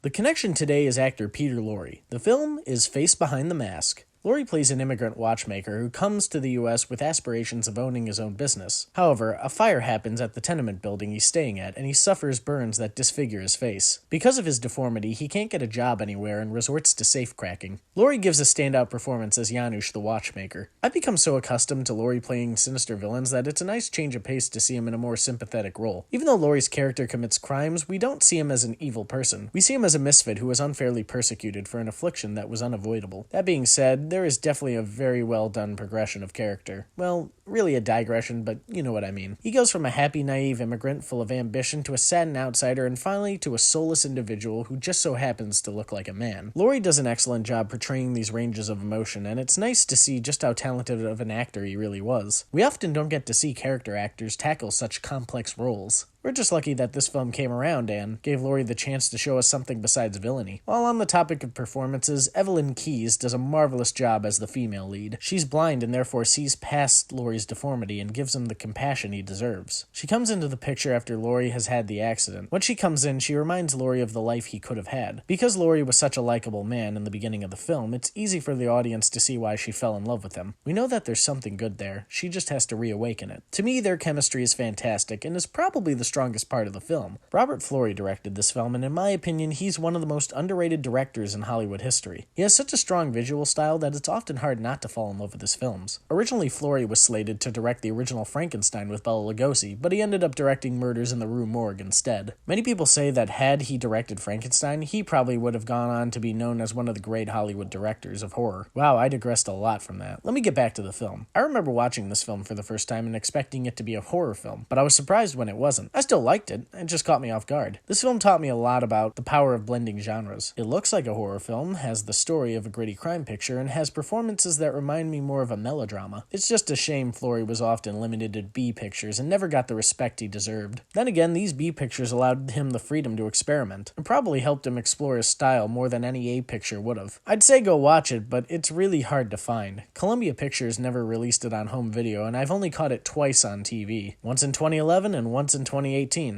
The connection today is actor Peter Lorre. The film is Face Behind the Mask. Lorre plays an immigrant watchmaker who comes to the U.S. with aspirations of owning his own business. However, a fire happens at the tenement building he's staying at, and he suffers burns that disfigure his face. Because of his deformity, he can't get a job anywhere and resorts to safe-cracking. Lorre gives a standout performance as Janusz the watchmaker. I've become so accustomed to Lorre playing sinister villains that it's a nice change of pace to see him in a more sympathetic role. Even though Lorre's character commits crimes, we don't see him as an evil person. We see him as a misfit who was unfairly persecuted for an affliction that was unavoidable. That being said, there is definitely a very well done progression of character. Well, really a digression, but you know what I mean. He goes from a happy, naive immigrant full of ambition to a saddened outsider and finally to a soulless individual who just so happens to look like a man. Lorre does an excellent job portraying these ranges of emotion, and it's nice to see just how talented of an actor he really was. We often don't get to see character actors tackle such complex roles. We're just lucky that this film came around and gave Lorre the chance to show us something besides villainy. While on the topic of performances, Evelyn Keyes does a marvelous job as the female lead. She's blind and therefore sees past Lorre's deformity and gives him the compassion he deserves. She comes into the picture after Lorre has had the accident. When she comes in, she reminds Lorre of the life he could have had. Because Lorre was such a likable man in the beginning of the film, it's easy for the audience to see why she fell in love with him. We know that there's something good there. She just has to reawaken it. To me, their chemistry is fantastic and is probably the strongest part of the film. Robert Florey directed this film, and in my opinion, he's one of the most underrated directors in Hollywood history. He has such a strong visual style that it's often hard not to fall in love with his films. Originally, Florey was slated to direct the original Frankenstein with Bela Lugosi, but he ended up directing Murders in the Rue Morgue instead. Many people say that had he directed Frankenstein, he probably would have gone on to be known as one of the great Hollywood directors of horror. Wow, I digressed a lot from that. Let me get back to the film. I remember watching this film for the first time and expecting it to be a horror film, but I was surprised when it wasn't. I still liked it just caught me off guard. This film taught me a lot about the power of blending genres. It looks like a horror film, has the story of a gritty crime picture, and has performances that remind me more of a melodrama. It's just a shame Florey was often limited to B pictures and never got the respect he deserved. Then again, these B pictures allowed him the freedom to experiment, and probably helped him explore his style more than any A picture would have. I'd say go watch it, but it's really hard to find. Columbia Pictures never released it on home video, and I've only caught it twice on TV. Once in 2011 and once in 2018,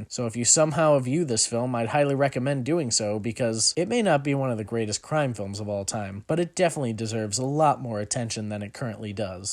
so if you somehow view this film, I'd highly recommend doing so because it may not be one of the greatest crime films of all time, but it definitely deserves a lot more attention than it currently does.